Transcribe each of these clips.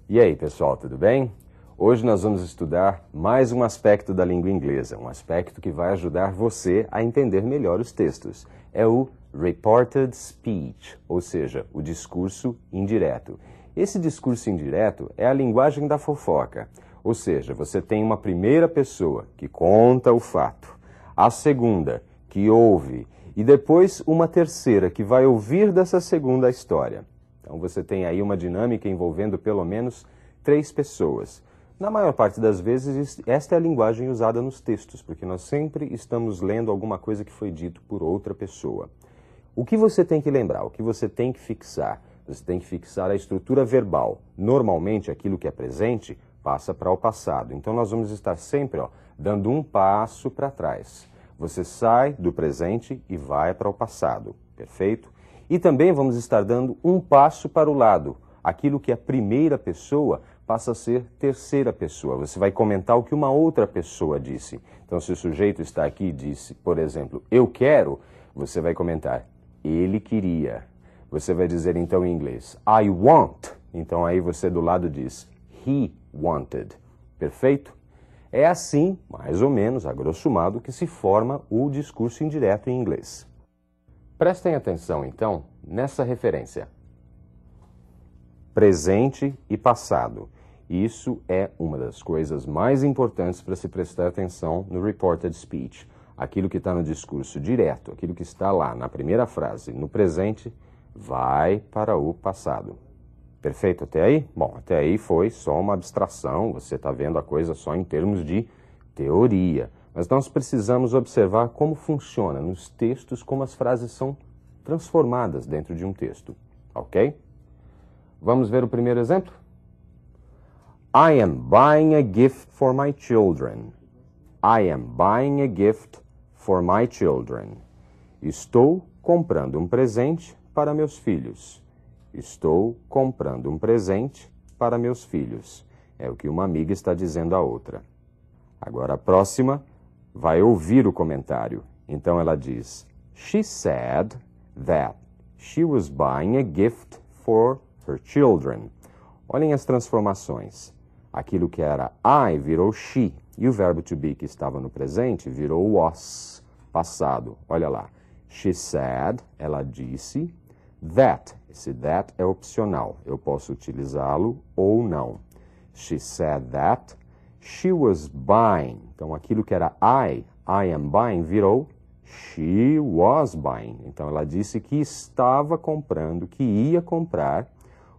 E aí, pessoal, tudo bem? Hoje nós vamos estudar mais um aspecto da língua inglesa, um aspecto que vai ajudar você a entender melhor os textos. É o reported speech, ou seja, o discurso indireto. Esse discurso indireto é a linguagem da fofoca, ou seja, você tem uma primeira pessoa que conta o fato, a segunda que ouve e depois uma terceira que vai ouvir dessa segunda história. Então você tem aí uma dinâmica envolvendo pelo menos 3 pessoas. Na maior parte das vezes, esta é a linguagem usada nos textos, porque nós sempre estamos lendo alguma coisa que foi dito por outra pessoa. O que você tem que lembrar, o que você tem que fixar? Você tem que fixar a estrutura verbal. Normalmente, aquilo que é presente passa para o passado. Então, nós vamos estar sempre dando um passo para trás. Você sai do presente e vai para o passado, perfeito? E também vamos estar dando um passo para o lado. Aquilo que é primeira pessoa passa a ser terceira pessoa. Você vai comentar o que uma outra pessoa disse. Então, se o sujeito está aqui e disse, por exemplo, eu quero, você vai comentar, ele queria. Você vai dizer então em inglês, I want. Então aí você do lado diz, he wanted. Perfeito? É assim, mais ou menos, a grosso modo, que se forma o discurso indireto em inglês. Prestem atenção, então, nessa referência. Presente e passado. Isso é uma das coisas mais importantes para se prestar atenção no reported speech. Aquilo que está no discurso direto, aquilo que está lá na primeira frase, no presente, vai para o passado. Perfeito até aí? Bom, até aí foi só uma abstração, você está vendo a coisa só em termos de teoria. Mas nós precisamos observar como funciona nos textos, como as frases são transformadas dentro de um texto, ok? Vamos ver o primeiro exemplo? I am buying a gift for my children. I am buying a gift for my children. Estou comprando um presente para meus filhos. Estou comprando um presente para meus filhos. É o que uma amiga está dizendo à outra. Agora a próxima vai ouvir o comentário. Então ela diz, she said that she was buying a gift for her children. Olhem as transformações. Aquilo que era I virou she. E o verbo to be que estava no presente virou was, passado. Olha lá. She said, ela disse, that. Esse that é opcional. Eu posso utilizá-lo ou não. She said that she was buying. Então, aquilo que era I am buying, virou she was buying. Então, ela disse que estava comprando, que ia comprar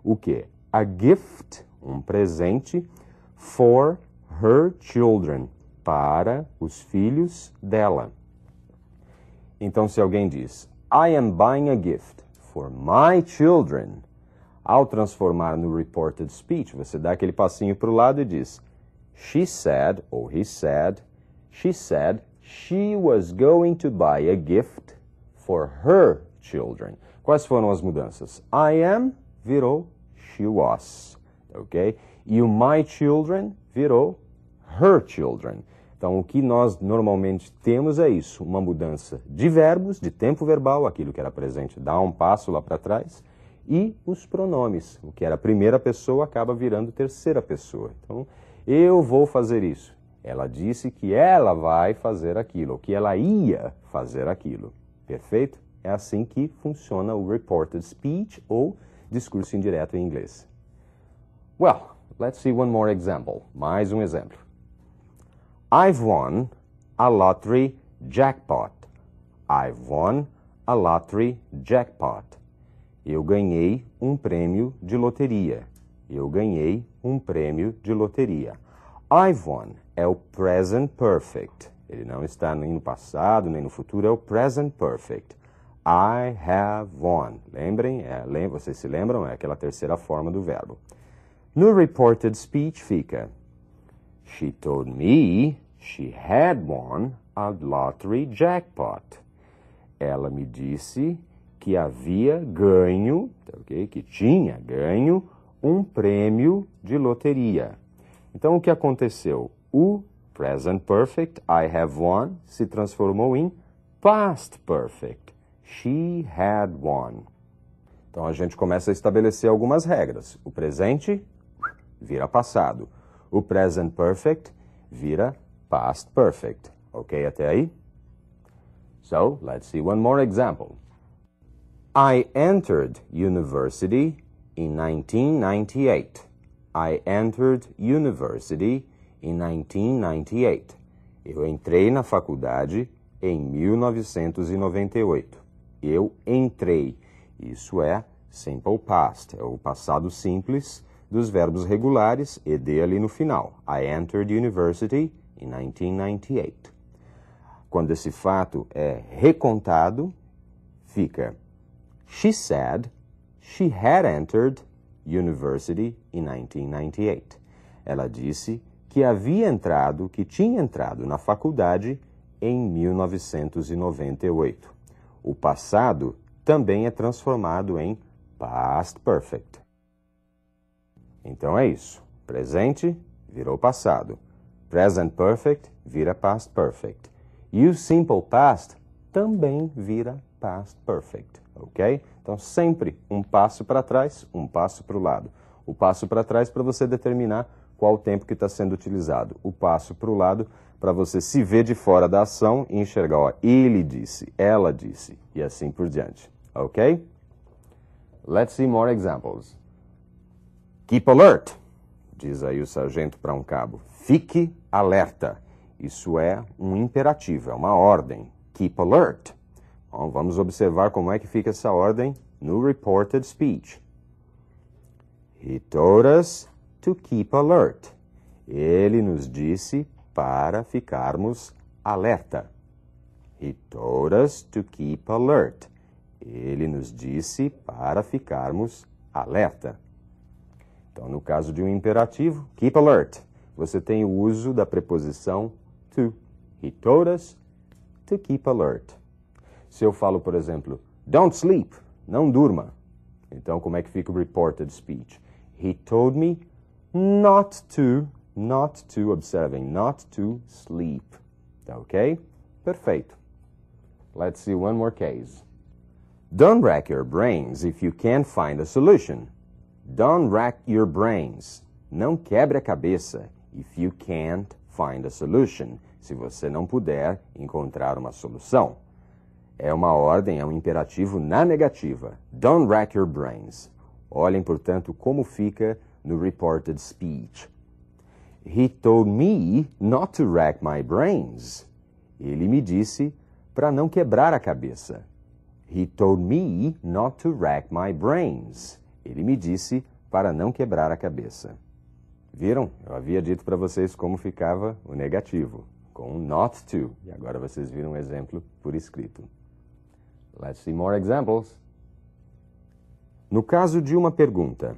o quê? A gift, um presente, for her children, para os filhos dela. Então, se alguém diz, I am buying a gift for my children, ao transformar no reported speech, você dá aquele passinho para o lado e diz, she said, ou he said, she was going to buy a gift for her children. Quais foram as mudanças? I am virou she was, ok? E o my children virou her children. Então, o que nós normalmente temos é isso, uma mudança de verbos, de tempo verbal, aquilo que era presente dá um passo lá para trás, e os pronomes, o que era primeira pessoa acaba virando terceira pessoa. Então, eu vou fazer isso. Ela disse que ela vai fazer aquilo, ou que ela ia fazer aquilo. Perfeito? É assim que funciona o reported speech, ou discurso indireto em inglês. Well, let's see one more example. Mais um exemplo. I've won a lottery jackpot. I've won a lottery jackpot. Eu ganhei um prêmio de loteria. Eu ganhei um prêmio de loteria. I've won é o present perfect. Ele não está nem no passado, nem no futuro, é o present perfect. I have won. Lembrem? Vocês se lembram? É aquela terceira forma do verbo. No reported speech fica, she told me she had won a lottery jackpot. Ela me disse que havia ganho, okay, que tinha ganho um prêmio de loteria. Então, o que aconteceu? O present perfect, I have won, se transformou em past perfect. She had won. Então, a gente começa a estabelecer algumas regras. O presente vira passado. O present perfect vira past perfect. Ok até aí? So, let's see one more example. I entered university in 1998. I entered university in 1998. Eu entrei na faculdade em 1998. Eu entrei. Isso é simple past, é o passado simples dos verbos regulares, ed ali no final. I entered university in 1998. Quando esse fato é recontado, fica She said she had entered university in 1998. Ela disse que havia entrado, que tinha entrado na faculdade em 1998. O passado também é transformado em past perfect. Então é isso. Presente virou passado. Present perfect vira past perfect. E o simple past também vira past perfect. Ok? Então sempre um passo para trás, um passo para o lado. O passo para trás para você determinar qual o tempo que está sendo utilizado. O passo para o lado para você se ver de fora da ação e enxergar, ó, ele disse, ela disse, e assim por diante. Ok? Let's see more examples. Keep alert, diz aí o sargento para um cabo. Fique alerta. Isso é um imperativo, é uma ordem. Keep alert. Bom, vamos observar como é que fica essa ordem no reported speech. He told us to keep alert. Ele nos disse para ficarmos alerta. He told us to keep alert. Ele nos disse para ficarmos alerta. Então, no caso de um imperativo, keep alert, você tem o uso da preposição to. He told us to keep alert. Se eu falo, por exemplo, don't sleep, não durma. Então, como é que fica o reported speech? He told me not to, observem, not to sleep. Tá ok? Perfeito. Let's see one more case. Don't rack your brains if you can't find a solution. Don't rack your brains. Não quebre a cabeça if you can't find a solution. Se você não puder encontrar uma solução. É uma ordem, é um imperativo na negativa. Don't rack your brains. Olhem, portanto, como fica no reported speech. He told me not to rack my brains. Ele me disse para não quebrar a cabeça. He told me not to rack my brains. Ele me disse para não quebrar a cabeça. Viram? Eu havia dito para vocês como ficava o negativo, com not to. E agora vocês viram um exemplo por escrito. Let's see more examples. No caso de uma pergunta,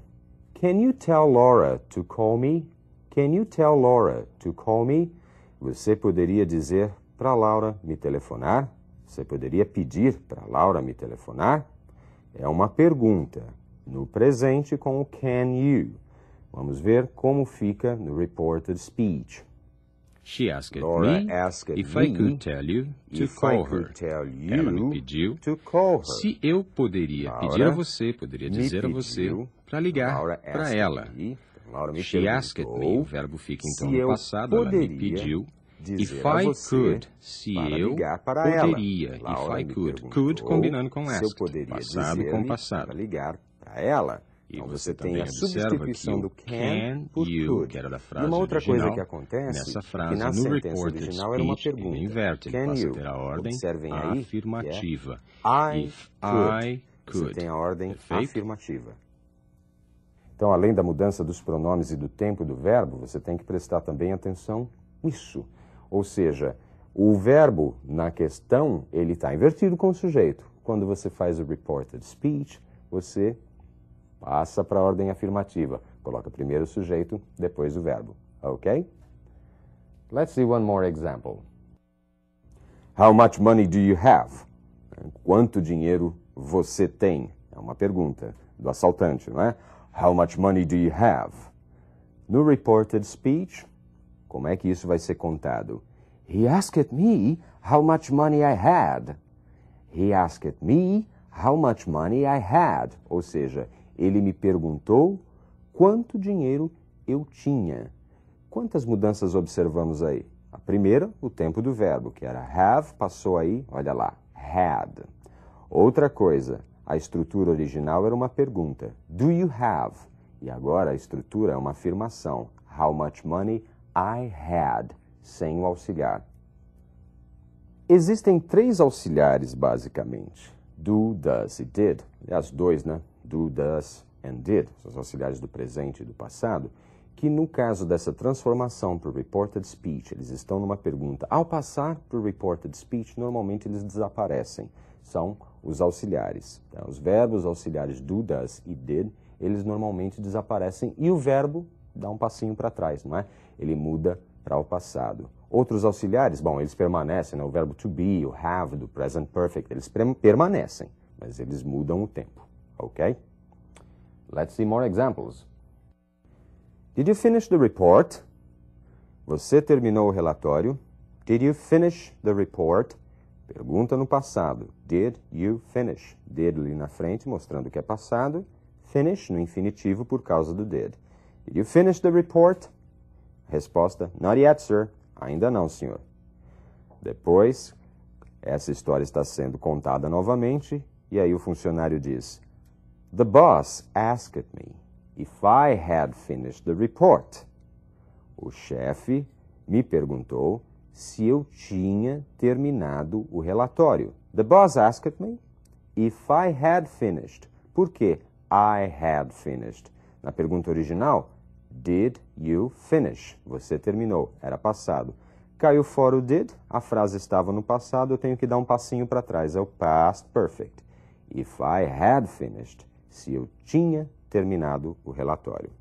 can you tell Laura to call me? Can you tell Laura to call me? Você poderia dizer para Laura me telefonar? Você poderia pedir para Laura me telefonar? É uma pergunta, no presente com o can you. Vamos ver como fica no reported speech. She asked Laura me asked if me I could tell you to if call I her. could tell you Ela me pediu to call her. se eu poderia Laura pedir a você, poderia me dizer a você pediu, para ligar Laura para asked ela. me, Laura me She asked me, o perguntou verbo fica então se no eu passado, ela me poderia pediu. dizer If a I você could, se para eu ligar para ela. poderia. Laura If I me could. perguntou Could combinando com se eu asked. poderia Passado com dizer-lhe passado. para ligar para ela. E Então você tem também a observa substituição que do o can por you, could. que era da E frase uma outra original, coisa que acontece nessa é que frase, na no sentença reported original era uma speech, pergunta. ele inverte, ele Can passa a you? ter a ordem Observem aí, afirmativa. I If could. I Você could. tem a ordem Perfeito? afirmativa. Então, além da mudança dos pronomes e do tempo do verbo, você tem que prestar também atenção nisso. Ou seja, o verbo na questão, ele está invertido com o sujeito. Quando você faz o reported speech, você passa para a ordem afirmativa. Coloca primeiro o sujeito, depois o verbo. Ok? Let's see one more example. How much money do you have? Quanto dinheiro você tem? É uma pergunta do assaltante, não é? How much money do you have? No reported speech, como é que isso vai ser contado? He asked me how much money I had. He asked me how much money I had. Ou seja, ele me perguntou quanto dinheiro eu tinha. Quantas mudanças observamos aí? A primeira, o tempo do verbo, que era have, passou aí, olha lá, had. Outra coisa, a estrutura original era uma pergunta, do you have? E agora a estrutura é uma afirmação, how much money I had, sem o auxiliar. Existem 3 auxiliares, basicamente, do, does e did. Aliás, 2, né? Do, does and did, são os auxiliares do presente e do passado, que no caso dessa transformação para o reported speech, eles estão numa pergunta. Ao passar para o reported speech, normalmente eles desaparecem. São os auxiliares. Tá? Os verbos auxiliares do, does e did, eles normalmente desaparecem e o verbo dá um passinho para trás, não é? Ele muda para o passado. Outros auxiliares, bom, eles permanecem, né? O verbo to be, o have, do present perfect, eles permanecem, mas eles mudam o tempo, ok? Let's see more examples. Did you finish the report? Você terminou o relatório? Did you finish the report? Pergunta no passado. Did you finish? Did ali na frente, mostrando que é passado. Finish no infinitivo por causa do did. Did you finish the report? Resposta, not yet, sir. Ainda não, senhor. Depois, essa história está sendo contada novamente, e aí o funcionário diz, the boss asked me if I had finished the report. O chefe me perguntou se eu tinha terminado o relatório. The boss asked me if I had finished. Por que I had finished? Na pergunta original, did you finish? Você terminou, era passado. Caiu fora o did, a frase estava no passado, eu tenho que dar um passinho para trás, é o past perfect. If I had finished, se eu tinha terminado o relatório.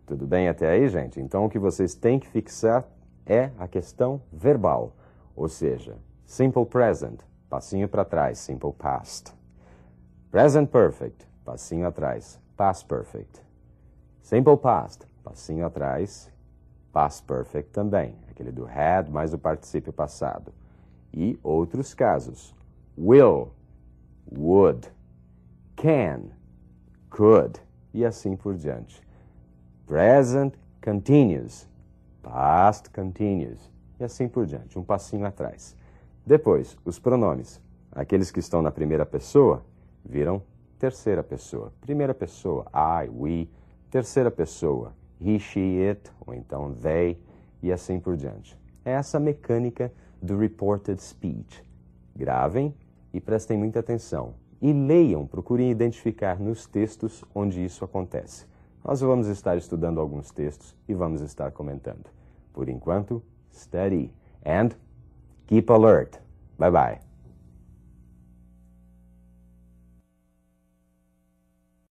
Tudo bem até aí, gente? Então o que vocês têm que fixar é a questão verbal, ou seja, simple present, passinho para trás, simple past. Present perfect, passinho atrás, past perfect. Simple past, passinho atrás, past perfect também, aquele do had mais o particípio passado. E outros casos, will, would, can, could, e assim por diante. Present continuous, past continuous, e assim por diante, um passinho atrás. Depois, os pronomes, aqueles que estão na primeira pessoa, viram terceira pessoa. Primeira pessoa, I, we. Terceira pessoa, he, she, it, ou então they, e assim por diante. É essa mecânica do reported speech. Gravem e prestem muita atenção. E leiam, procurem identificar nos textos onde isso acontece. Nós vamos estar estudando alguns textos e vamos estar comentando. Por enquanto, study and keep alert. Bye bye.